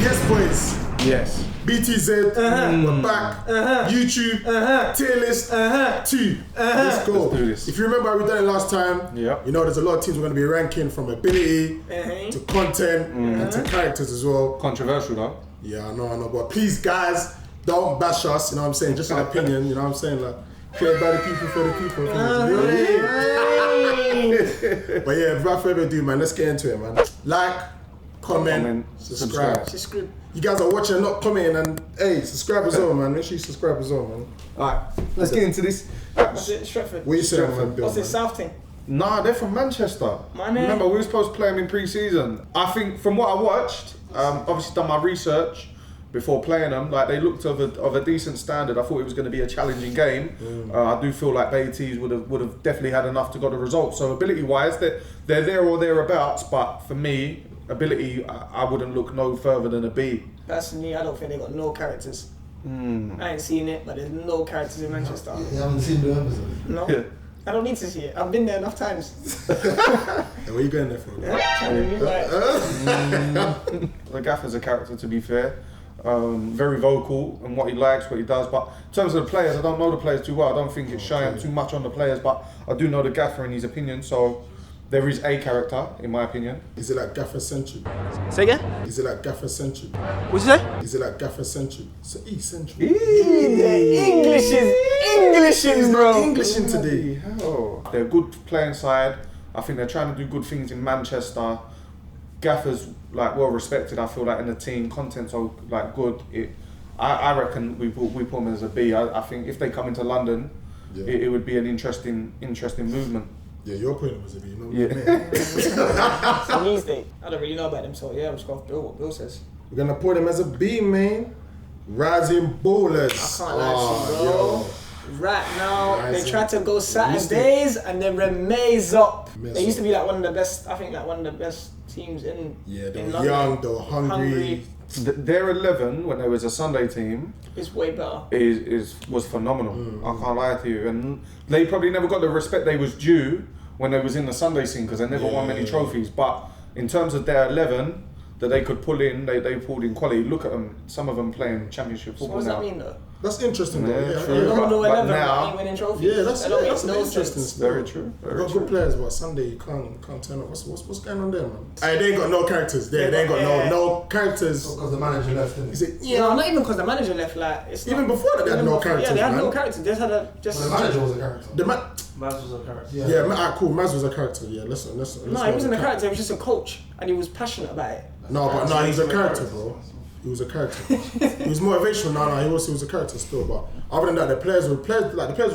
Yes, boys. Yes. BTZ, we're back. YouTube, tier list 2. Let's go. Let's do this. If you remember how we done it last time, Yep. you know there's a lot of teams we're going to be ranking from ability to content and to characters as well. Controversial though. Yeah, I know. But please, guys, don't bash us, you know what I'm saying? Just an opinion, you know what I'm saying? Like, created by the people for the people. You know what I mean? But yeah, without further ado, man, let's get into it, man. Like, comment, subscribe. You guys are watching and not commenting, and hey, subscribe as well, man. Make sure you subscribe as well, man. Alright, let's get into this. What's it, Stretford? What you saying, man, Bill? What's it, South thing? Nah, they're from Manchester. Man. Remember, we were supposed to play them in pre-season. I think from what I watched, obviously done my research before playing them, like they looked of a decent standard. I thought it was going to be a challenging game. I do feel like Baiteze would have definitely had enough to get the result. So ability-wise, they're there or thereabouts. But for me, ability, I wouldn't look no further than a B. Personally, I don't think they got no characters. I ain't seen it, but there's no characters in Manchester. You haven't seen the episode? No. Yeah. I don't need to see it. I've been there enough times. Hey, where you going there for? The Gaffer's a character, to be fair. Very vocal in what he likes, what he does. But in terms of the players, I don't know the players too well. I don't think it's shying too much on the players, but I do know the Gaffer and his opinion. So there is a character, in my opinion. Is it like Gaffer Century? Say again? Is it like Gaffer Century? What'd you say? Is it like Gaffer Century? So Century. English is, bro. English in today. Hell. They're a good playing side. I think they're trying to do good things in Manchester. Gaffer's like well respected. I feel like in the team, content's all like good. I reckon we put them as a B. I think if they come into London, it would be an interesting movement. Yeah, you're putting them as a B, you know what So I don't really know about them, so yeah, I'm just going to what Bill says. We're gonna put them as a B, man. Rising ballers. I can't lie to you, bro. Right now, they try to go Saturdays and then remaze up. They used to be like one of the best, I think like one of the best teams in Yeah, they in were London. young, they were hungry. Their 11 when they was a Sunday team It's way better. was phenomenal. I can't lie to you, and they probably never got the respect they was due when they was in the Sunday scene because they never won many trophies. But in terms of their 11 that they could pull in, they pulled in quality. Look at them, some of them playing championship So football what does now. that mean though? That's interesting, though. Yeah, Yeah, true. yeah. Ronaldo 11 now- ain't winning trophies. Yeah, that's that don't make that's no interesting. sense. Very true. We've Very got true. good players, but Sunday you can't turn up. What's going on there, man? Hey, they ain't got no characters. They ain't got no characters. Because the manager left, didn't Is he? it? Yeah, not even because the manager left. Like it's Even not, before that, they had no characters. Yeah, they had man. no characters. They just had a just. The manager was a character. The man. Maz was a character. Yeah, cool. Maz was a character. Yeah, listen. No, he wasn't a character. He was just a coach, and he was passionate about it. No, he was a character, bro. He was a character. He was motivational. No, he was a character still. But other than that, the players were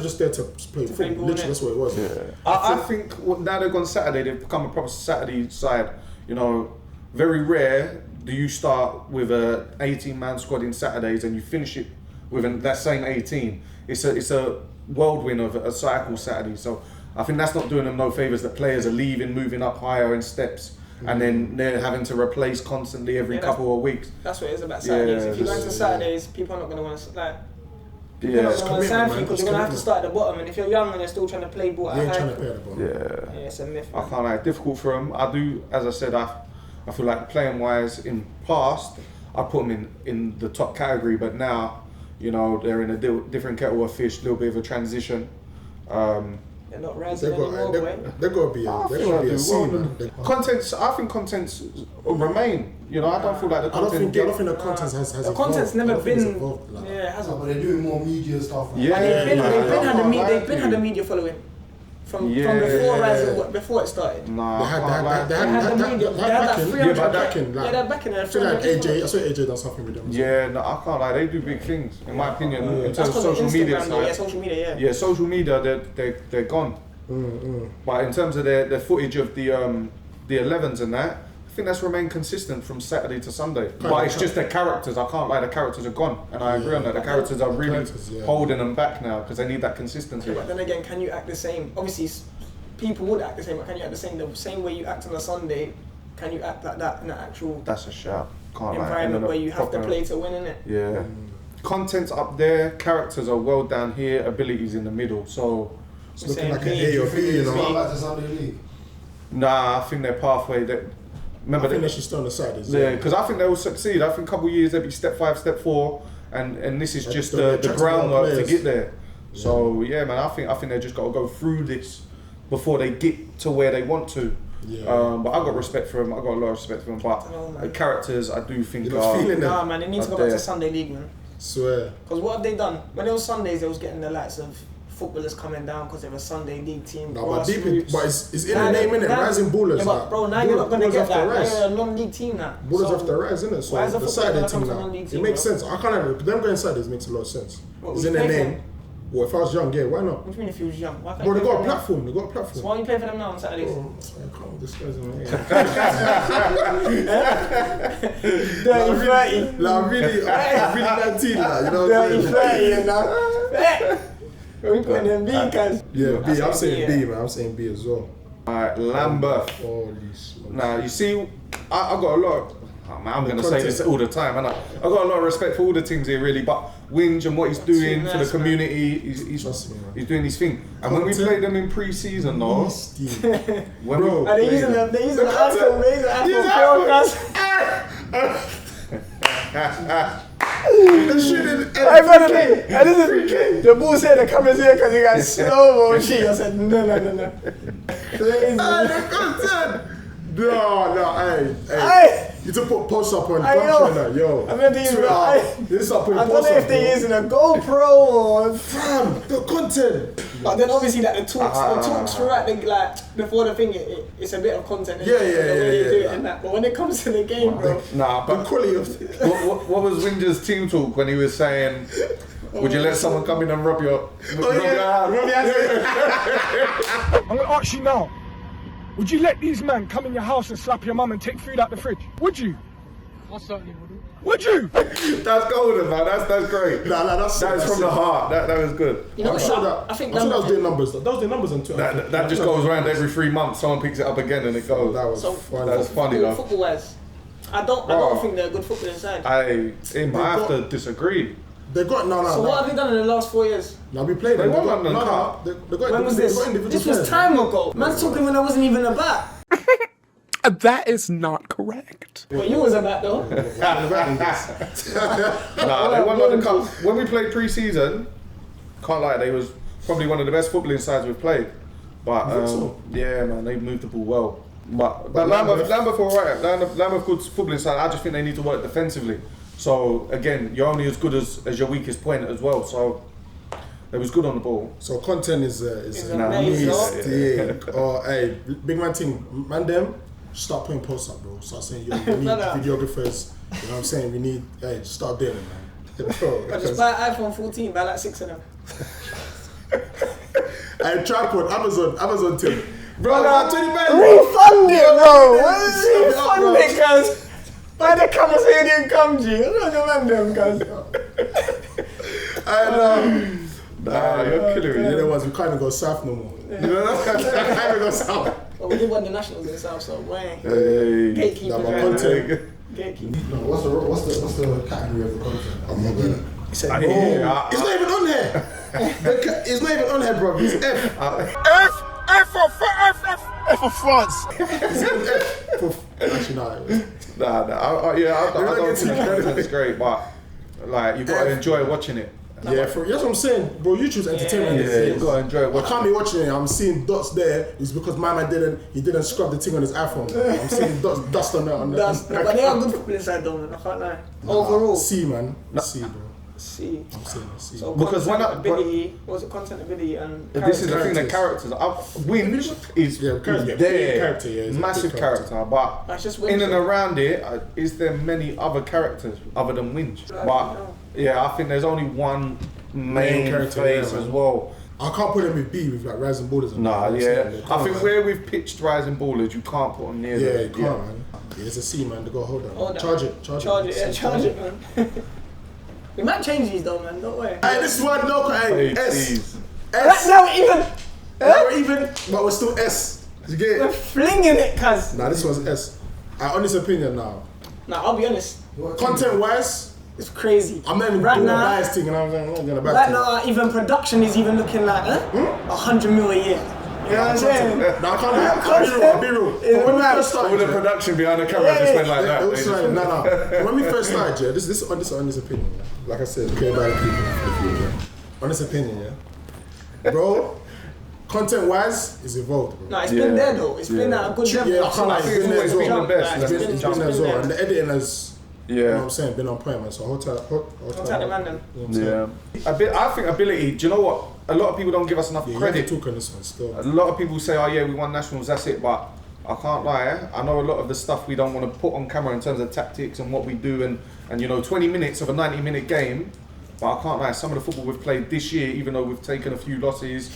just there to play football. ball, Literally, that's what it was. Yeah. I think now they've gone Saturday, they've become a proper Saturday side. You know, very rare do you start with a 18-man squad in Saturdays and you finish it with that same 18. It's a whirlwind of a cycle Saturday. So I think that's not doing them no favours that players are leaving, moving up higher in steps. And then they're having to replace constantly every couple of weeks. That's what it is about Saturdays. If you go into Saturdays, people are not going to want to sign for you because you're going to have to start at the bottom. And if you're young and you're still trying to play ball, Yeah, it's a myth. I can't lie, difficult for them. I do, as I said, I feel like playing wise in past, I put them in the top category, but now, you know, they're in a different kettle of fish, a little bit of a transition. They're not rising anymore, boy. They're going to be a scene, man. I think contents remain. You know, I don't feel like the I don't content. think the contents has The evolved. content's never been. Evolved, like. Yeah, it hasn't. But they're doing more media stuff. Right? Yeah, And they've been yeah, had a media following from Yeah. before Rising, before it started. Nah, They I had can't lie. that backing. Yeah, that backing. I feel like I saw AJ done something with them. Yeah, no, I can't lie. They do big things, in my opinion, in That's terms of because social media Instagram, though. Yeah, side. social media, Yeah, social media, they're gone. But in terms of their footage of the 11s and that, I think that's remained consistent from Saturday to Sunday. But it's just their characters. I can't lie, the characters are gone, and I agree on that. The characters are really holding them back now because they need that consistency. But then again, can you act the same? Obviously, people would act the same, but can you act the same way you act on a Sunday? Can you act like that in an actual That's a shout. Can't lie. environment where you have to play to win, innit? Yeah. Content's up there, characters are well down here, abilities in the middle. So it's looking like an A or B, you know. Back to Sunday League. nah, I think their pathway Remember, I think they should stay on the side. Yeah, because I think they will succeed. I think a couple of years they'll be step 5, step 4, and this is just the groundwork to get there. Yeah. So yeah, man, I think they just got to go through this before they get to where they want to. Yeah. But I got respect for them. I got a lot of respect for them. But the characters, I do think nah, man, they need to go back to Sunday League, man. Swear. Because what have they done? When it was Sundays, they was getting the likes of footballers coming down because they were a Sunday League team. No, but it's in the name, innit? Rising ballers. Yeah, but bro, now you're not going to get that. Now you're a non-league team now. Ballers have to rise, innit? So the Saturday team now. It makes sense. I can't have it. Them going Saturdays makes a lot of sense. It's in their name. Well, if I was young, yeah, why not? What do you mean if you was young? Bro, they got a platform. So why don't you play for them now on Saturdays? Bro, I can't discuss them. Dirty 30. Like, really 19, like, you know what I'm saying? Dirty 30, you know? We putting them B, cuz. Yeah, B. I'm saying B, man. I'm saying B as well. Alright, Lambert. Holy shit. Now, you see, I got a lot of... Oh, man, I'm going to say this all the time, and I got a lot of respect for all the teams here, really, but Winge and what he's doing for the community, he's doing his thing. And when we played them in pre-season, though, when bro, they're using the iPhone, the bull said the camera's here because you got slow motion. I said, no. Crazy. No, hey. You to put posts up on Patreon, yo. I meant to use this up on I don't know if they're using a GoPro or fam, the content. But then obviously like the talks throughout like before the thing, it's a bit of content. Yeah. And that. But when it comes to the game, bro, the quality of what was Winger's team talk when he was saying, would you let someone come in and rub your I'm gonna ask you now. Would you let these men come in your house and slap your mum and take food out the fridge? Would you? I certainly wouldn't. Would you? That's golden, man. That's great. That's from the heart. That was good. You know, I think that was doing numbers. That was doing numbers on Twitter. That just goes around every 3 months. Someone picks it up again and it goes. That was funny. That's funny though. Football wise, I don't think they're a good football inside. I have to disagree. They got no. So what have they done in the last 4 years? Now we played. They won London Cup. When was this? This was time ago. Man's talking when I wasn't even about. That is not correct. Well, you was about though. Nah, they won London Cup. When we played pre-season, can't lie, they was probably one of the best footballing sides we've played. But yeah, man, they moved the ball well. But Lambert for alright. Lambert good footballing side. I just think they need to work defensively. So again, you're only as good as your weakest point as well. So it was good on the ball. So content is amazing. Oh, hey, big man team, man them. Start putting posts up, bro. Start saying, yo, we need videographers. You know what I'm saying? We need, hey, just start doing it, man. But just buy iPhone 14, buy like 6 of them. Hey, tripod, Amazon team. Bro, refund it, bro. What is refund it, cuz? Buy the camera so you didn't come, G. I'm not gonna them, cuz. Nah, you're killing me. You know what? We can't even go south no more. You know, can't even go south. Well, we did win the nationals in the south, so way. Hey. Gatekeepers, content. Gatekeepers. What's the category of the content? I'm not good. He said, it's not even on here. It's not even on here, bro. It's F. F for France. It's F for actually no. I don't think it's great, but like you gotta enjoy watching it. Yeah, that's what I'm saying, bro. YouTube's entertainment. Yeah, you gotta enjoy it. I can't be watching it. I'm seeing dots there. It's because my man didn't scrub the thing on his iPhone. I'm seeing dust on there. But they are good football inside, though, man. I can't lie. Overall, C, man. C, bro. C. I'm saying C. So because content ability and this is the thing, the characters. Winge is there, massive character, but in and around it, is there many other characters other than Winge? But yeah, I think there's only one main character as well. I can't put him with B with like Rising Ballers. I think where we've pitched Rising Ballers, you can't put them near. Yeah, you can't, man. Yeah, it's a C, man. They go hold on. Charge it, man. We might change these though, man. Don't worry. Hey, this is what no. Hey, S. Right now, even. But we're still S. You get it? We're flinging it, cuz. Nah, this was S. Honest opinion now. Nah, I'll be honest. Content wise, it's crazy. I'm not even doing a bias thing, and I'm not gonna bias. Right now, even production is even looking like 100 mil a year. You know what I'm saying? No, I can't lie. Be real. But when we first started, All the production behind the camera just went like that. it was like, no. When we first started, yeah, this on this opinion, yeah. Like I said, okay, by the people, yeah. On this opinion, yeah. Bro, content-wise, it's evolved, bro. No, it's been there though. It's been at a good level. Yeah, I can't lie. It's been there as well. the best. It's been there as well. And the editing has, Yeah. you know what I'm saying, been on point, man. So hold tight. the man then. You know what I'm saying? I think ability, do you know what? A lot of people don't give us enough Yeah, credit. you have to talk on this one still. A lot of people say, oh yeah, we won nationals, that's it, but I can't lie, I know a lot of the stuff we don't want to put on camera in terms of tactics and what we do and you know, 20 minutes of a 90-minute game, but I can't lie, some of the football we've played this year, even though we've taken a few losses,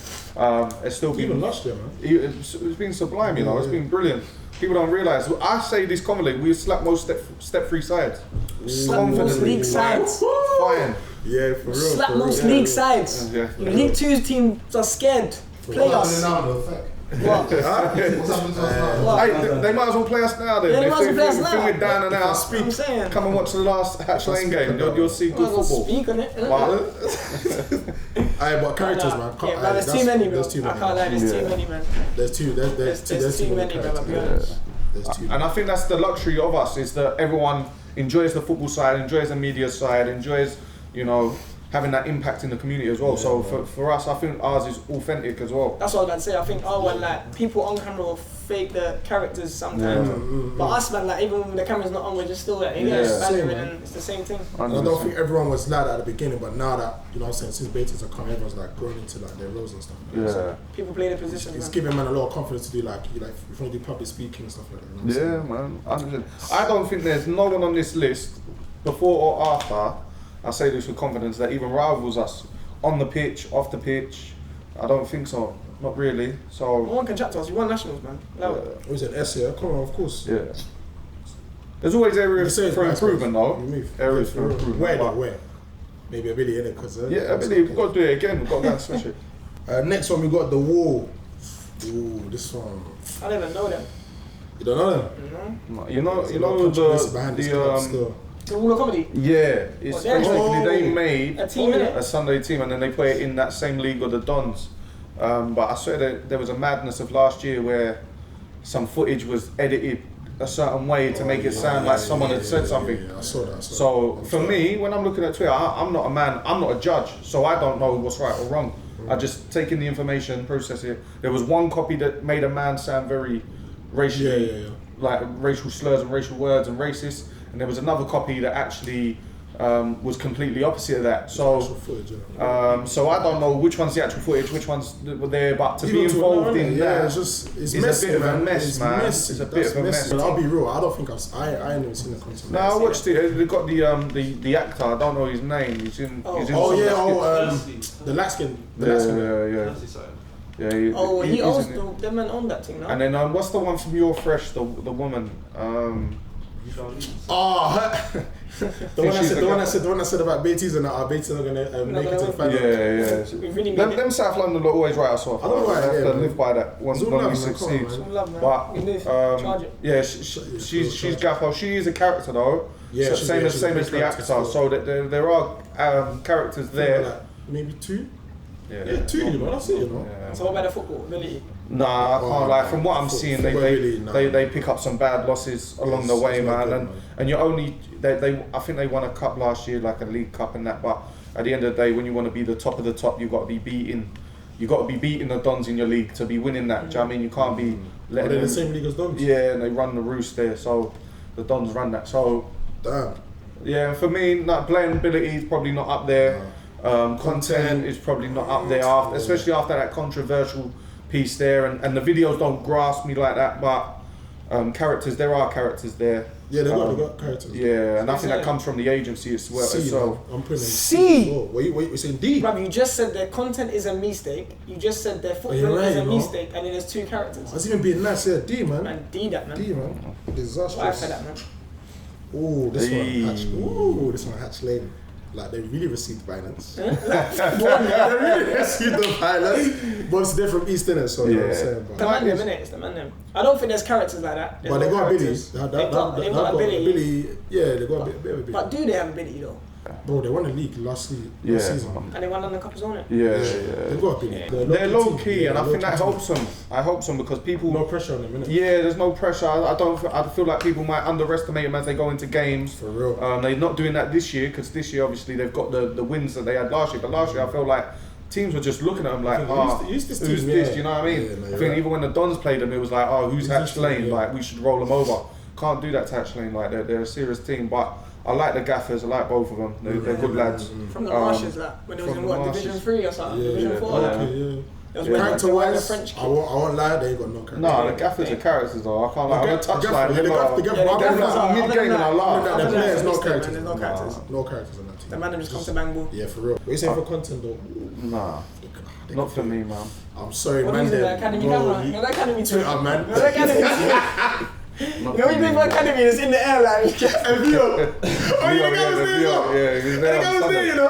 it's still been... Even last year, man. It's been sublime, you know, it's been brilliant. People don't realise, I say this commonly, we slap most step-free sides. Slap most league sides. Fine. Yeah, for real. Slap most league sides. Yeah. League 2 teams are scared. Play us. What? What's happening to us now? Hey, they might as well play us now then. Yeah, they might as well play us now. If we're down and out, I'm saying. come and watch the last Hatch Lane game. You'll see good I'm gonna football. speak on it. Aye, but characters, man. Yeah, man, there's too many, bro. There's too I many. can't lie, there's too many, man. There's too many, bro, I'll be characters. honest. There's too And many. I think that's the luxury of us, is that everyone enjoys the football side, enjoys the media side, enjoys, you know, having that impact in the community as well. So for us, I think ours is authentic as well. That's what I was gonna say. I think our one, like, people on camera will fake the characters sometimes. But us, man, like, even when the camera's not on, we're just still like, Same, man. and it's the same thing. And I don't think everyone was like that at the beginning, but now that, you know what I'm saying, since Baiteze have come, everyone's like grown into like their roles and stuff. You know what I'm saying? People play the position. It's man. giving man a lot of confidence to do like if you want to do public speaking and stuff like that. You know what I'm saying? Yeah, man. I don't think there's no one on this list, before or after, I say this with confidence, that even rivals us on the pitch, off the pitch. I don't think so. Not really. So. No one can chat to us. You won nationals, man. It was an S here. Come on, of course. Yeah. There's always areas You say for it's improvement, though. You move. Areas for improvement. Where but- though? Where? Maybe a billy in it, because Yeah, I believe we've got to do it again. We've got to go and smash it. next one we got the wall. Ooh, this one. I don't even know them. You don't know them? You know There's a lot of controversy behind this club the still. The Wall of Comedy. yeah, it's they're basically they made a team, innit? a Sunday team and then they play it in that same league with the Dons. But I swear that there was a madness of last year where some footage was edited a certain way to make it sound like someone had said something. Yeah, I saw that. So for me, when I'm looking at Twitter, I'm not a man, I'm not a judge, so I don't know what's right or wrong. I just take in the information, process it. There was one copy that made a man sound very racially, like racial slurs and racial words and racist, and there was another copy that actually was completely opposite of that. So, so I don't know which one's the actual footage, which ones were there, but to be involved in that, it's messy, a bit of a mess, man. It's a bit of a mess. But I'll be real, I don't think I ain't even seen the content. No, I watched it. They got the actor. I don't know his name. He's in. The light skin. Yeah. He owns the man on that thing now. And then what's the one from Your Fresh? The woman. The one I said about Baiteze and Baiteze are gonna make it to the final. Yeah. Them South London will always write us off. I don't know why. Have to live by that when we succeed. But she's Gaffer. She is a character though. Yeah, same as the actor. So that there are characters there. Like maybe two. Yeah, two. You know, that's it. You know. So what about the football ability? Nah, I can't lie. From what I'm seeing, they pick up some bad losses along the way, man. And you're only I think they won a cup last year, like a league cup and that. But at the end of the day, when you want to be the top of the top, you've got to be beating. You got to be beating the Dons in your league to be winning that. Do you know what I mean? You can't be letting them. They're the same league as Dons. Yeah, and they run the roost there. So the Dons run that. So damn. Yeah, for me, like, playing ability is probably not up there. Content is probably not up there, especially after that controversial piece there, and the videos don't grasp me like that, but characters, there are characters there. Yeah, they got characters. Yeah, and I think that comes from the agency as well. I'm putting C. What you saying? D. Bruv, you just said their content is a mistake. You just said their footprint is a mistake, and then there's two characters. I was even being nice. Yeah, D, man. And D that, man. D, man. Disastrous. Why I said that, man? Ooh, this one Hatch Lane. Like, they really received violence. They really received the violence. But they're from East, innit? So, you know what I'm saying? The man them, innit? It's the man them. I don't think there's characters like that. There's But they no got characters. ability. They've got ability. Yeah, they got a bit of ability. But do they have ability though? Bro, they won the league last season. And they won London Cup as well, innit? Yeah. They've got ability. They're low key, and I think that helps them. I hope them because people. No pressure on them, innit? Yeah, there's no pressure. I feel like people might underestimate them as they go into games. For real. They're not doing that this year because this year obviously they've got the wins that they had last year. But last year I feel like teams were just looking at them like, who's this team? who's this? You know what I mean? Yeah, no, I you're think right. even when the Dons played them, it was like, who's Hatch this Lane? team? Yeah. Like we should roll them over. Can't do that to Hatch Lane. Like they're a serious team, but. I like the gaffers. I like both of them. They're good lads. From the Marshes, like when it was in what Division 3 or something, Division 4. Character-wise, I won't lie, they ain't got no character. No, the gaffers are characters though. I can't lie. I'm a touchline. The gaffers Mid-game and I laugh. The players, no characters. There's no characters. No characters in that team. The man just comes to bang ball. Yeah, for real. What you saying for content though? Nah, not for me, man. I'm sorry, What man. is it, the Academy camera? No, the Academy too. Twitter, man. No, the Academy. You know, we play for Academy, it's in the air like. Oh, you the guy was there, yeah, the guy was there, you know.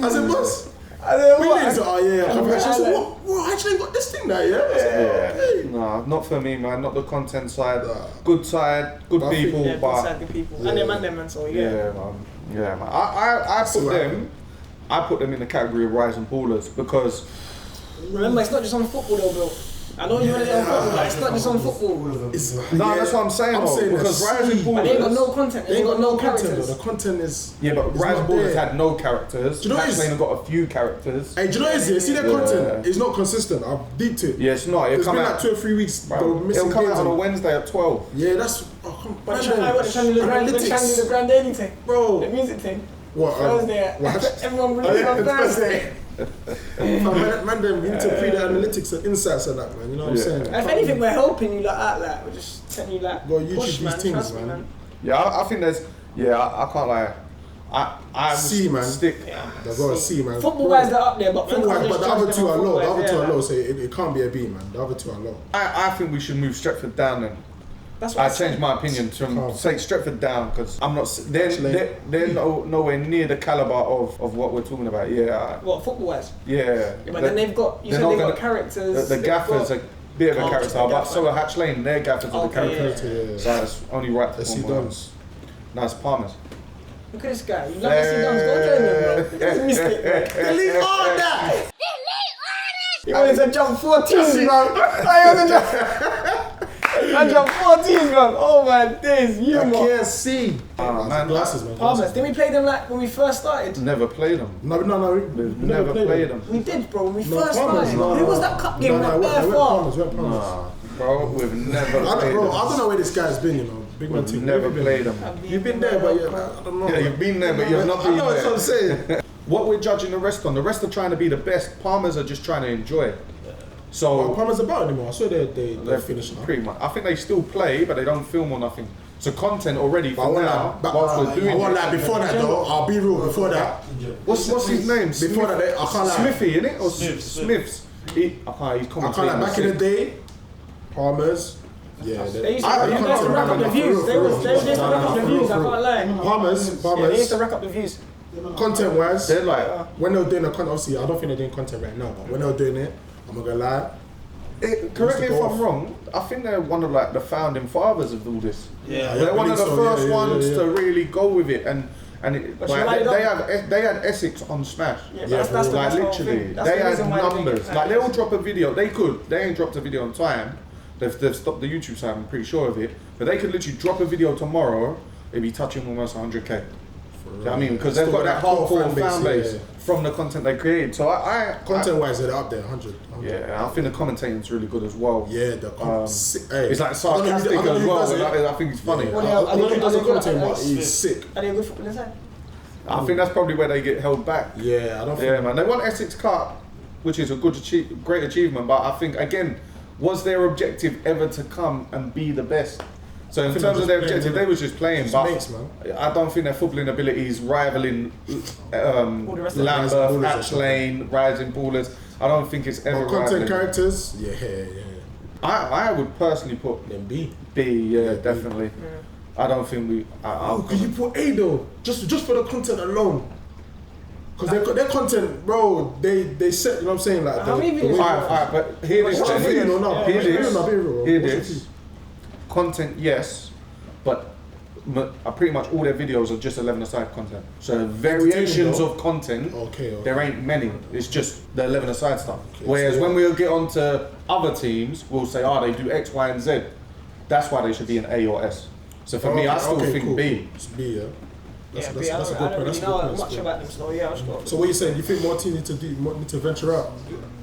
I said, boss. I don't know What? what. Oh yeah, I said, what? Actually got this thing now, yeah? I said, okay. Nah, not for me, man. Not the content side. Good side, good But I think- people, Yeah, but good side, good people. And them, man, so yeah, man. I put them in the category of rising ballers because Remember, it's not just on football though, bro. I know you want to get on football, but it's not just on football. that's what I'm saying though. Because rising But they ain't got ballers. no content, they ain't got no characters. The content is. Yeah, but it's rising not ballers there. had no characters. Do you know what Hatch it is? Lane got a few characters. Hey, do you know what it is? See their content is not consistent. I've deeped it. Yeah, it's not. It'll It's come been out. like 2 or 3 weeks. They were missing It'll come games out on a and- Wednesday at 12. Yeah, that's. Oh, come But on, they're trying to do the Grand Daily thing. Bro. The music thing. What? Thursday. Everyone released on Thursday. Man, them into pre the analytics and insights and that, man. You know what I'm saying? If anything, we're helping you like that, like we're just telling you like Go YouTube push, these man. things, Trust me, man. man. Yeah, I think there's. Yeah, I can't lie. I would C, man. stick. They've got a C, man. Football wise, they're up there, but Football-wise, but the other two are low. The other two are low, low. so it can't be a B, man. The other two are low. I think we should move Stretford down then. That's what I changed my opinion to say Stretford down because I'm not. They're nowhere near the caliber of what we're talking about. Yeah. What football wise? Yeah. But then they've got. You they're said not they've got gonna- characters. The gaffers are a bit of a Oh, character, the but gaffer. so are Hatch Lane. Their gaffers are the Okay, characters. Yeah. So it's only right to Let's see put them on. Dons. No, it's Palmer's. Look at this guy. You like to see Dons? Go join them, bro. He missed it, bro. Delete all that! He wanted to jump 14, bro. I want to jump. I jumped 14, bro. Oh my days, you I man. can't see. Man, Glasses, man. Palmer's. Glasses. Didn't we play them like when we first started? Never played them. No. We've never played them. We did, bro. When we No, first Palmer's, started. no. Who was that cup game? No, Went bare far. Palmer's. Nah, bro, we've never I played don't them. know where this guy's been, you know. Big man We've team. never played them. You've been there, but yeah, I don't know. Yeah, you've been there, but you've not I been know, that's what I'm there. saying. What we're judging the rest on, the rest are trying to be the best. Palmers are just trying to enjoy. So Palmer's about anymore. I saw they're finished now. pretty much. I think they still play, but they don't film or nothing. So content already But I for won't now. lie, but whilst we're I doing won't it. lie, before that though, I'll be real, before that. What's his name? Before that, I can't lie. Smithy, innit? Or Smiths? He's I can't lie, commentating. back in the day, Palmer's, yeah. They used to I- rack up the views. They used to rack up the views. I can't lie. Palmer's, Yeah, they used to rack up the views. content wise, They're like, when they were doing the content, obviously, I don't think they're doing content right now, but when they were doing it, I'm not gonna lie. correct me if go I'm off. wrong, I think they're one of like the founding fathers of all this. Yeah. They're one of the believe so, first yeah, ones yeah. to really go with it, and it, But like, she lied they had Essex on Smash. Yeah, Yeah, that's the Like whole literally, thing. That's they the had reason why they numbers. get Like they'll drop a video. They ain't dropped a video on time. They've stopped the YouTube side. I'm pretty sure of it. But they could literally drop a video tomorrow. It'd be touching almost 100k. You know what I mean? Because they've got that hardcore fan base from the content they created. So Content wise, they're up there, 100. yeah, I think the commentating's really good as well. Yeah, the hey, It's like I sarcastic don't know as who well. does it. I think it's funny. Yeah. Well, I don't know who does the are they good content, at but that? he's sick. Are they a good football inside? I think that's probably where they get held back. Yeah, I don't think. Yeah, man. They won Essex Cup, which is a great achievement. But I think again, was their objective ever to come and be the best? So in think terms of they're their just objective, playing, they was just playing. Just But mates, man. I don't think their footballing abilities rivaling the rest of the Rising Lambeth, Ballers or Hatch something. Lane, Rising Ballers. I don't think it's ever But content rivaling. characters, yeah. I would personally put Then B. B. Yeah, Yeah, B. definitely. I don't think we. Oh, could you put A though? Just for the content alone. Because their content, bro, they set, you know what I'm saying? Like, How many videos? Alright, but hear this What's your then. feeling or not? Hear What's your this. feeling or not? Be real. Hear What's your this. feeling? content, yes, but pretty much all their videos are just 11-a-side content. So variations of content, there ain't many. It's just the 11-a-side stuff. Whereas when we'll get on to other teams, we'll say, they do X, Y, and Z. That's why they should be an A or S. So for me, I still think B. It's B, yeah. That's a good I point. don't That's really a good know point. much about them, so yeah, I'll stop. So what are you saying? You think more teams need to venture out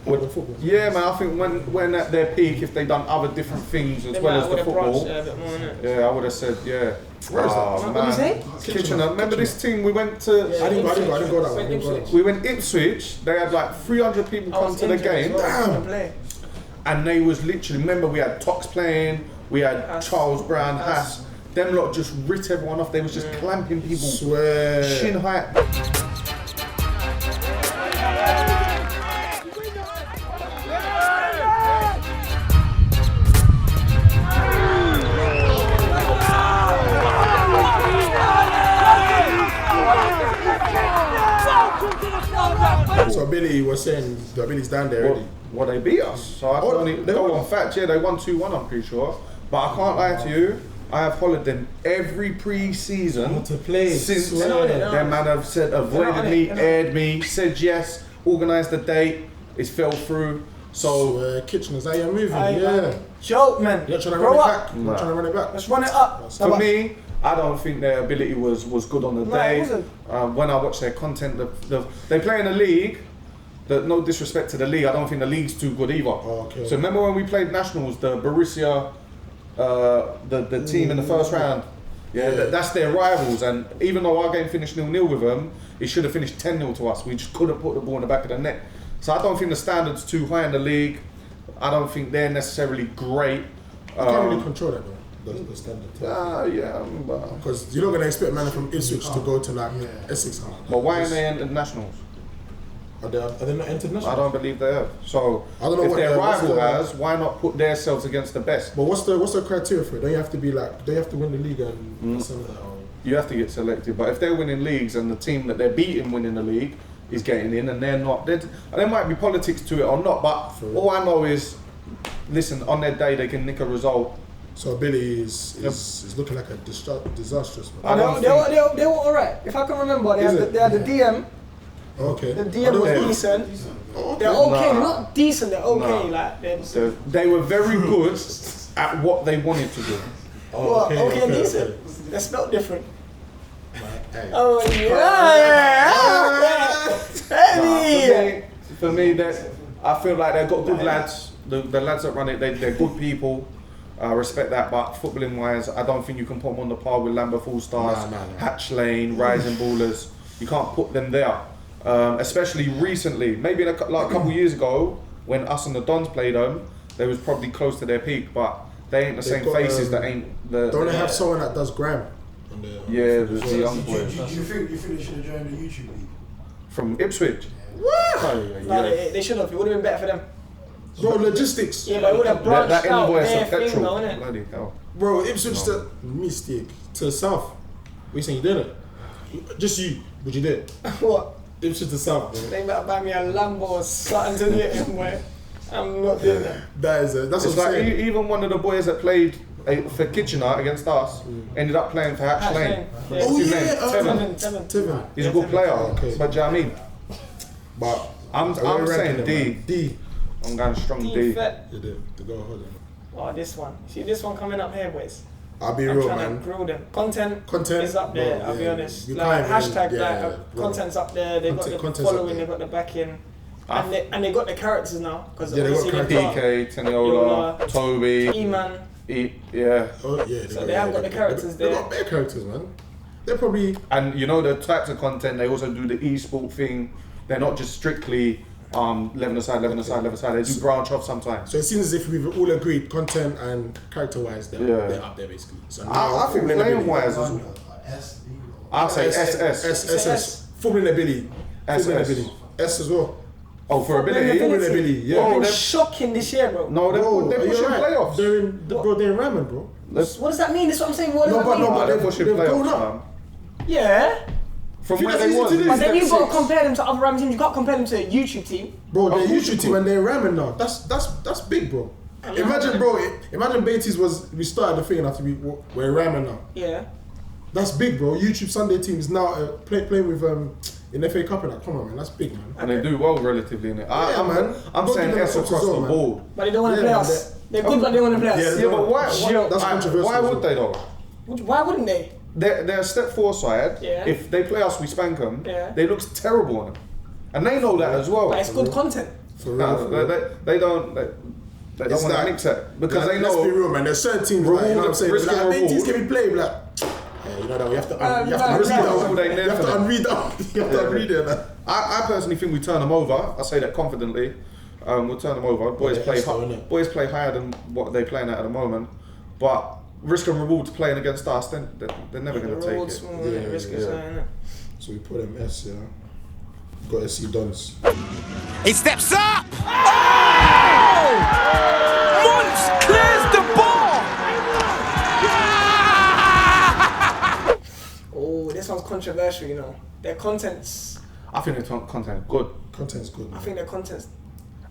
with football? Yeah, man. I think when at their peak, if they done other different things as well as the football, I would have said yeah. Where is that? What did you say? Kitchener. Remember this team? We went to. I didn't go that way. We went Ipswich. They had like 300 people come to the game. Damn. And they was literally. Remember, we had Tox playing. We had Charles Brown, Haas. Them lot just writ everyone off. They was just clamping people. Swear. Shin height. So Billy was saying the Billy's down there already. Well, they beat us. So I can only go on fact. Yeah, they won 2-1. I'm pretty sure. But I can't lie to you. I have followed them every pre-season to play since. Swear. Their man have said avoided me, aired me, said yes, organised the date. It's fell through. So Kitchener's how you're moving. Yeah. Joke, man. You're trying to Grow run up. it back. You're trying to run it back. Let's run it up. For me, I don't think their ability was good on the day. It wasn't. When I watch their content, they play in a league. No disrespect to the league, I don't think the league's too good either. So remember when we played nationals, the Borussia, the team in the first round. That's their rivals, and even though our game finished 0-0 with them, it should have finished 10-0 to us. We just couldn't put the ball in the back of the net. So I don't think the standard's too high in the league. I don't think they're necessarily great. You can't really control that though. The standard. Because you're not gonna expect man from Ipswich to go to like Essex. But why aren't they internationals? Are they not international? I don't believe they have. So I don't know if what their rival has, why not put themselves against the best? But what's the criteria for it? Don't you have to be like? They have to win the league and something? You have to get selected. But if they're winning leagues and the team that they're beating winning the league is getting in and they're not, there might be politics to it or not. But all I know is, listen, on their day they can nick a result. So Billy is looking like a disastrous man. They were alright. If I can remember, they had the DM. Okay. The DM was decent. They're okay, not decent, they're okay. Like they were very good at what they wanted to do. Okay, decent. They're spelled different. For me, I feel like they've got good lads. The lads that run it, they're good people. I respect that, but footballing wise, I don't think you can put them on the par with Lambeth All Stars, Hatch Lane, Rising Ballers. You can't put them there. Especially recently, maybe like a couple years ago, when us and the Dons played them, they was probably close to their peak, but they ain't the same faces that ain't the. Don't they have someone that does Graham? The young boys. Do you think they should have joined the YouTube league? From Ipswich? What? No, they should have. It would have been better for them. Bro, logistics. Yeah, but it would have branched that out invoice their of thing, petrol. though, innit? Bloody hell. Bro, Ipswich to mistake to the south. What you saying? You did it? Just you? Would you do it? What? Ipswich to south, bro. They better buy me a Lambo or something to do it, boy. I'm not doing that. That's it's what I'm like saying. even one of the boys that played for Kitchener against us ended up playing for Hatch Lane. Yeah. Oh His yeah, name? Tevin. He's a good player. Okay. But do you know what I mean? But I'm saying D. I'm going strong D. The go hold on. Oh, this one. See this one coming up here, boys. I'll be I'm real, trying man. to grill them. Content is up bro, there, I'll be honest. You Like can't hashtag even- content's up there, they got the Content's following, up they there. got the backing. And they got the characters now. Because Yeah, they got obviously DK, Teniola, Toby. E-Man. Yeah. Oh yeah. So they have got the characters there. They got better characters, man. They're probably. And you know the types of content, they also do the esport thing. They're not just strictly 11 aside. They do branch off sometimes. So it seems as if we've all agreed, content and character-wise, they're up there basically. So I think playing wise, I'll say SS. Footballing ability. SS. S as well. Oh, for ability? Footballing ability, yeah. They've Oh, been they're- shocking this year, bro. No, they're pushing playoffs. They're in ramen, bro. What does that mean? That's what I'm saying. What does that mean? but They're they've pushing gone playoffs, up. man. Yeah. From Few where they seasons was. to this. But then you've got to Six. compare them to other Ram teams. You can't compare them to a YouTube team. Bro, they're Of course YouTube you team could. and they're ramen now. That's big, bro. Imagine, bro. Imagine Baiteze we started the thing after we're ramming now. Yeah. That's big, bro. YouTube Sunday team is now playing with in the FA Cup and that. Come on, man. That's big, man. And they do well relatively in it. Man. I'm saying S across the board. But they don't want to play us. They're good, but they don't want to play us. Yeah, but why? That's controversial. Why would they though? Why wouldn't they? They're a step 4 side. Yeah. If they play us, we spank them. Yeah. They look terrible on them, and they know that as well. But it's good content. For real. They don't want to mix it because they know. Let's be real, man. There's certain teams like, you know what I'm saying? Risk Like, and Baiteze reward. can be played like. Yeah, you know that you have to unread it. Man. I personally think we turn them over. I say that confidently. We'll turn them over. Boys play higher than what they're playing at the moment, but risk and reward playing against us, then they're never going to take it. Small, risk is high, innit? So we put them S, yeah. Got to see Dons. He steps up! Oh! Munch clears the ball! Oh, this one's controversial, you know. Their content's... I think the content good, Content's good, man. I think their content's...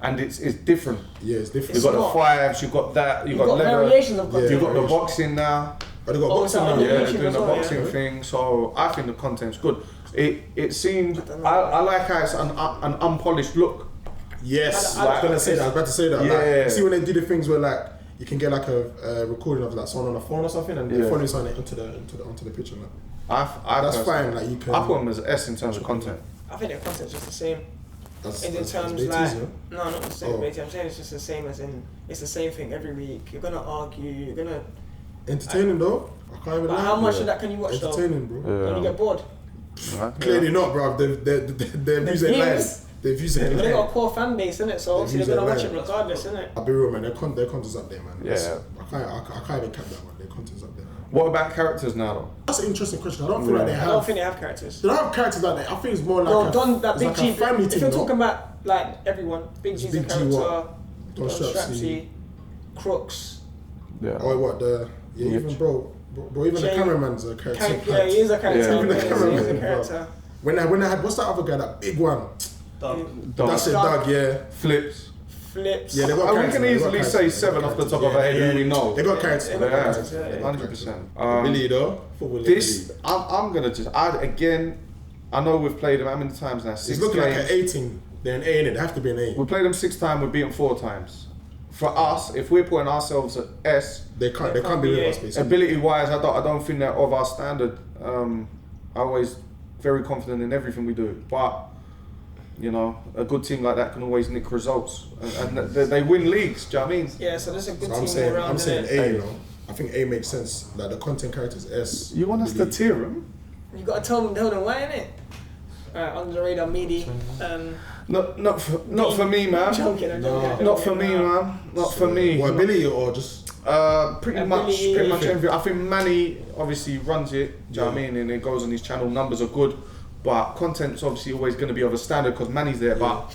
and it's different. Yeah, it's different. You've got not. the fives, you've got that, you've got leather, variations of content. you've got the boxing now. Oh, they got boxing so now. on Yeah, YouTube doing as the well, boxing yeah. thing. So I think the content's good. It seemed I like how it's an unpolished look. Yes, I I was gonna say that. I was about to say that. Yeah. Like, see when they do the things where like you can get like a recording of like someone on a phone or something, and they're following something onto the picture. Like. That's fine. Like you can. I put them as S in terms of content. I think their content's just the same. That's In terms Baiteze, like, yeah? no, not the same. I'm saying it's just the same as in, it's the same thing every week. You're gonna argue, you're gonna... Entertaining though. I can't even But lie. how much of that can you watch though? Entertaining, bro. Don't you get bored? Clearly not, bro. Their views ain't lying. Their views ain't But they got a lying. core fan base, innit? So obviously views they're gonna ain't watch it lying. regardless, innit? I'll be real, man. Their content's up there, man. Yeah. I can't even cap that one. Their content's up there. What about characters now though? That's an interesting question. I don't feel like they I have. don't think they have characters. They don't have characters like that. I think it's more like No, a, Don, that it's Big like G. a family If thing. you're no? talking about like everyone, Big G's a Big G character. what? Don Don Strapsy, Crooks. Yeah. Oh, what even bro, even Jay- the cameraman's a character. Yeah, he is a character. Yeah. Even the He is a cameraman, character. When I had what's that other guy? That big one. That's it, Doug. Doug. Yeah. Flips. Flips. Yeah, they got We characters, can they got easily characters, say they got 7 off the top characters, of our head who we know. They got characters. They got Yeah, characters. 100%. Billy though. Football This, Billy. I'm gonna just, I know we've played them how many times now? 6 It's looking like games. an 18. They're an A in it. They have to be an A. We played them 6 times, we've beaten 4 times. For us, if we're putting ourselves at S, They can't be with us basically. ability-wise, I don't think they're of our standard. I'm always very confident in everything we do, but you know, a good team like that can always nick results, and they win leagues. Do you know what I mean? Yeah, so there's a good So team all around. I'm saying innit? A, you know. I think A makes sense. Like the content characters S. You want us to Billy. tier them? You gotta tell them why, innit? Alright, under the radar, meaty. Not for me, man. I'm joking. Not for me, man. Not for me. What, Billy or just? Pretty much everything. I think Manny obviously runs it. Do you know what I mean? And it goes on his channel. Numbers are good, but content's obviously always going to be of a standard because Manny's there. But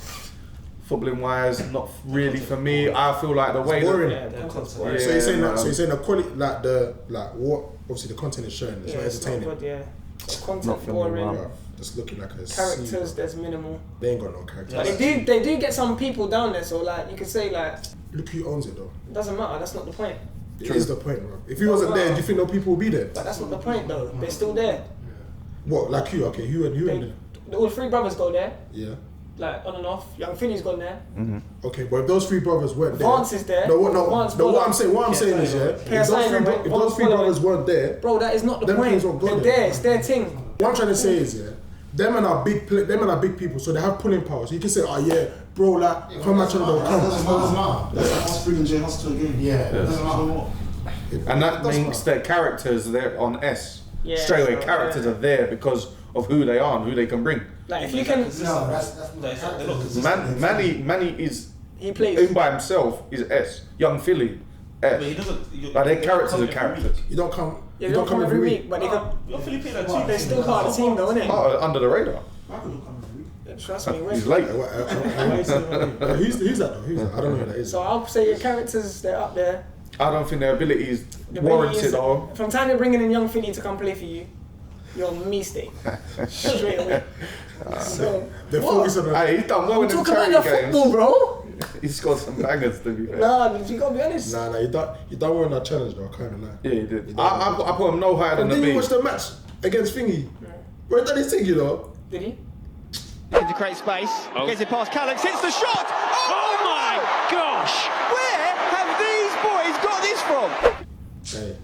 footballing wise, not really for me. I feel like the way boring. that, So you're saying man. that? So you're saying the quality, like what? Obviously the content is showing. It's not It's not entertaining. good, yeah. The Not content for me, boring. man. Bruv, just looking like a Characters, C, there's minimal. bro. They ain't got no characters. But they do get some people down there, so like you could say like Look who owns it though. it doesn't matter. That's not the point. It is the point, bro. If he wasn't there, do you think no people would be there? But that's not the point though. They're still there. What, like you? Okay, who in there? All 3 brothers go there, Yeah. like on and off. Young Philly's gone there. Okay, but if those 3 brothers weren't there, Vance is there. No, what? Vance No, what Bola. I'm saying is, yeah. If Pierce those Simon, if those Vance 3 Bola. brothers weren't there, Bro, that is not the Them point. things won't go They're there. there. It's their thing. what I'm trying to say is, yeah. Them and are big people, so they have pulling power. So you can say, oh yeah, bro, like, come match on the Doesn't matter. That's like us bringing Jay Huss to a game. Yeah. Doesn't matter what. and that means that characters they're on S. Yeah, Straight away, so, characters yeah. are there because of who they are and who they can bring. Like if you can, No, that's they're not consistent. Manny is he plays. in by himself is S. Young Philly, But he S. doesn't. Like their characters are characters. You don't come. Yeah, they don't come every week, but they can. You're Philippine too. They're still part of the team, though, innit? Oh, under the radar. Trust me. He's Wait. late. Who's that though? Who's that? I don't know who that is. So I'll say your characters, they're up there. I don't think their ability is The warranted ability is- though. From time you're bringing in Young Philly to come play for you, you're a mistake. Straight away. So They're what? focused on the. Hey, he's done well in the Talk about your charity games. football, bro. He scored some bangers, to be fair. Nah, you gotta be honest. Nah, you don't win that challenge though. I can't even lie. Yeah, he did. I put him no higher than the Didn't B. you watch the match against Thingy? Bro, done his thing, you know. Did he? To create space, gets it past Calix, hits the shot! Oh my gosh! Where have these boys got this from? Hey.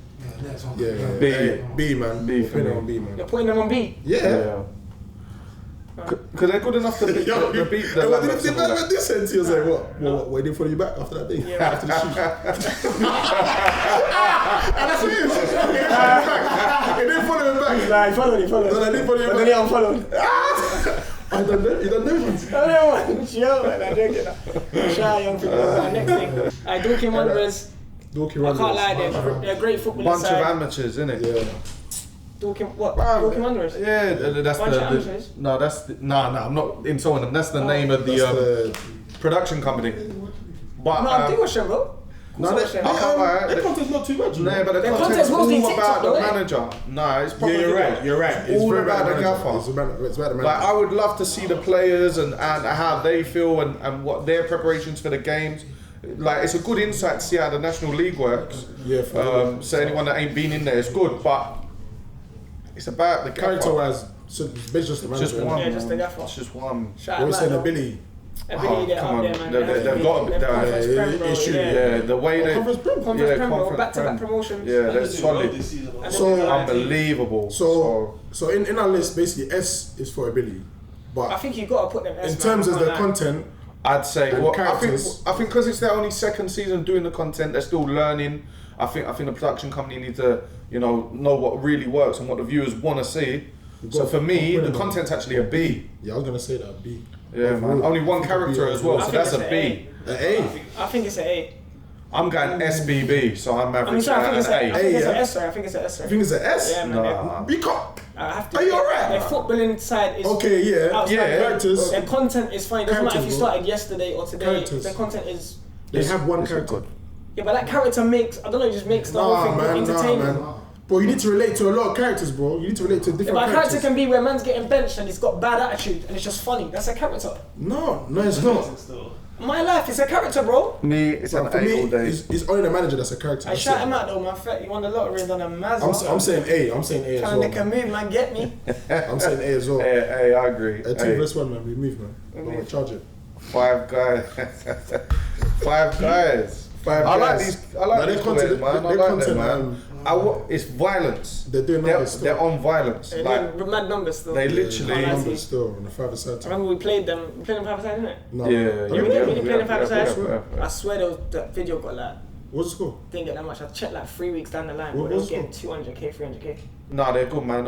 Yeah, B. Hey, B, man. B We're for putting me. it on B, man. You're putting them on B. Yeah. Because they're good enough to beat Yo, the beat the hey, what did Lamberts they and all that. this sense? He was like, what? Why didn't follow you back after that day? Yeah, After the shoot. And that's what it is. He didn't follow him back. Nah, he followed. No, I didn't follow him But back. then he unfollowed. I done that. You done that one. I don't know, chill, man. I don't get that. Shy young people. Next thing. Dorking Wanderers. Dorking I can't lie, they're great football Bunch of side. amateurs, innit? Yeah. Dorking, what? Dorking Wanderers? Yeah, that's Bunch of the amateurs? no, that's the, no, I'm not insulting them. That's the name of the production company. But No, I think we're sure, bro. No, their content's not too much. no, but the Their content's content's mostly all about TikTok, the though, innit? manager. No, it's proper Yeah, you're video. right. You're right. It's all very about the manager. gaffer. It's about the manager. Like I would love to see the players and how they feel and what their preparations for the games. Like it's a good insight to see how the National League works. Yeah, for sure. So anyone that ain't been in there is good, but it's about the Character-wise, so it's basically just the manager. Just one. Yeah, just the gaffer. It's just one. Shout What out we saying, though. Ability. Ability, they're come up on. there, man. They've got to be down there. It's true. Yeah, the way they Conference Prem. Conference Prem, bro. Conference Back-to-back Prem. promotions. Yeah, they're solid. So Unbelievable. So in our list, basically S is for ability, but I think you got to put them S, in terms man, of the like- content, I'd say And well, I characters. think because it's their only second season doing the content, they're still learning. I think the production company need to know what really works and what the viewers want to see. So for me, the content's actually a B. yeah, I was gonna say that B. Yeah, man. Only one character as well, I so think that's it's a an B. An A. I think it's an A. I'm going SBB, so I'm I mean, average sorry, I think it's an a, I A. think it's yeah. an S, sorry. I think it's an S, I sorry. think it's an S. Yeah, man. Nah. Because I have to. Are you alright? Their footballing side is okay, yeah, outstanding. Yeah. characters. Their content is fine. It doesn't matter if you Characters, bro. started yesterday or today. Characters. Their content is. They have one character. Yeah, but that character makes. I don't know. It just makes the whole Nah, thing more man, entertaining. man. Bro, you need to relate to a lot of characters, bro. You need to relate to Yeah, different but a character characters. can be where man's getting benched and he's got bad attitude and it's just funny. That's a character. No, it's not. My life is a character, bro. Me, it's an For A me, all day. it's only the manager that's a character. I That's shout it. him out though, man. He won the lottery and done a Mazda. I'm saying A. I'm saying A as Trying to well. make a Man. move, man. Get me. I'm saying A as well. Hey, I agree. A 2 Hey, versus 1, man. We move, man. Don't charge it. 5 guys. 5 guys. I like these. I like Nah, these their content, players, man. I their like content, them, man. It's violence. They're doing numbers still. They're on violence. They're Like doing mad numbers still. they I literally. like Numbers it. still on the 5-a-side I team. remember we played them. We played them 5-a-side, didn't it? No, Yeah, We played them 5-a-side. I swear that video got like What's the score? didn't get that much. I checked like 3 weeks down the line, What but they was was getting 200k, 300k. No, they're good, man.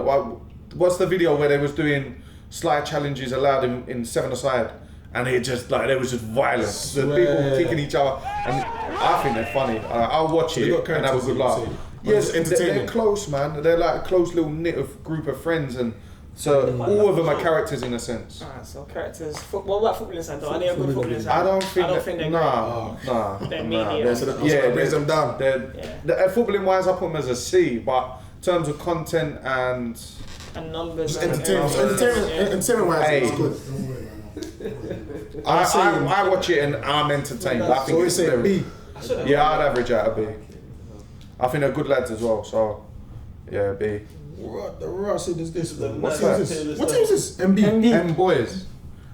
What's the video where they was doing slide challenges allowed in 7-a-side? And it just like there was just violence, the people kicking each other, and I think they're funny. I'll watch they it got and have a good characters, laugh. you say. Yes, But it's entertaining. they're close, man. They're like a close little knit of group of friends, and so all of them are characters in a sense. Alright, so characters. What about football inside though? Are they a good football inside? I don't think they're nah. They're nah. medium. So that brings them down. Footballing wise, I put them as a C, but in terms of content and And numbers. Just and entertainment wise, Hey. it's good. I watch it and I'm entertained. I think So we it's say very- B. Yeah, I'd average out a B. I think they're good lads as well, so yeah, B. What the Ross is this? What What's team that? is this? What team is this? MB. M boys.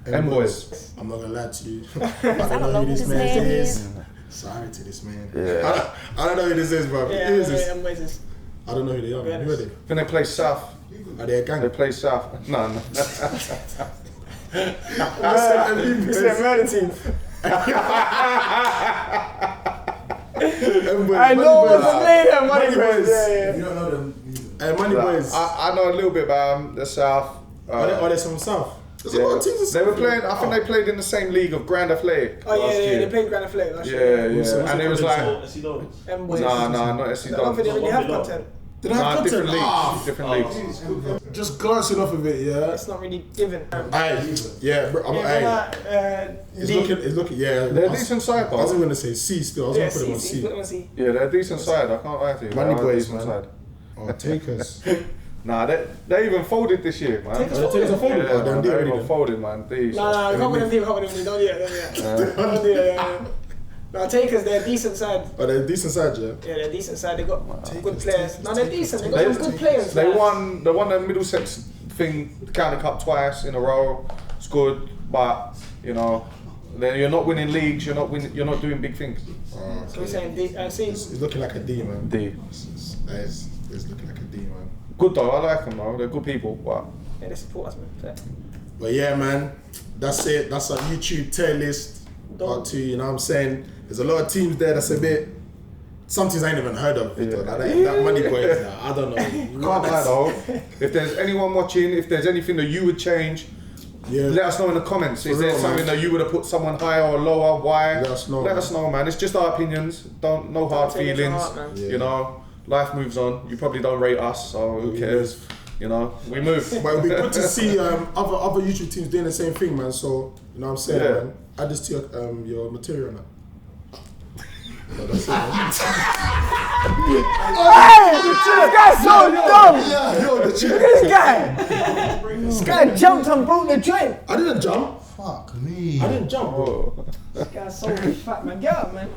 M boys. I'm not gonna lie to you. I don't know who this man is. Sorry to this man. Yeah. I don't know who this is, bro. Yeah, Who is this? Moises. I don't know who they are. Man. Who are they? I think they play South. Are they a gang? They play South. No. It's a murder team. I know what's the name. Money Boys. Yeah. You don't know them. Hey, Money Boys. I know a little bit about the South. Are they from South? There's a Yeah. lot of teams. They were playing. I think they played in the same league of Grand Athletic. Oh last yeah, year. they played Grand Athletic last Yeah, year. yeah. And it was like, M-Boys. nah, not SC I don't think they really have Dons. content. They don't have Different content. leagues. Different leagues. Just glancing off of it, yeah. It's not really given. Aye, yeah, bro. It's looking, yeah. They're a decent side, I was though. going to say C still. I was Yeah, going to put them on C. C. Put them on C. Yeah, they're a decent side. I can't lie to you. Money They're a Boys, decent man. side. Oh, take us. Nah, they even folded this year, man. Take us They take us a folded? Yeah, Oh, then man, do it they already even then. folded, man. These. No, come with them team, don't do it. Don't do it. No, Takers, they're a decent side. Oh, they're a decent side, yeah? Yeah, they're a decent side. They got good Takers, players. Takers, No, they're Takers, decent. They Takers. got some good players. They like. won the Middlesex thing, the County Cup twice in a row. It's good, but you know, then you're not winning leagues. You're not doing big things. So we're saying, see, It's looking like a D, man. D. It's looking like a D, man. Good though. I like them though. They're good people. But yeah, they support us, man. But yeah, man, that's it. That's our YouTube tier list. Part 2, you know what I'm saying? There's a lot of teams there that's a bit. Some teams I ain't even heard of. Victor. Like that Money Boy is that. I don't know. can't lie though. If there's anyone watching, if there's anything that you would change, Yeah. let us know in the comments. Is For there real, something man. that you would have put someone higher or lower? Why? Let us know, Let man. us know, man. It's just our opinions. No hard take it to feelings. heart, man. Yeah. You know, life moves on. You probably don't rate us, so who cares? You know, we move. But it'll be good to see other YouTube teams doing the same thing, man. So, you know what I'm saying, Yeah. man? Add this to your material now. So that's it, man. This guy's so dumb. Yeah, yo, the chick. This guy jumped and broke the joint. I didn't jump. Fuck me. I didn't jump, bro. This guy's so fat, man. Get up, man.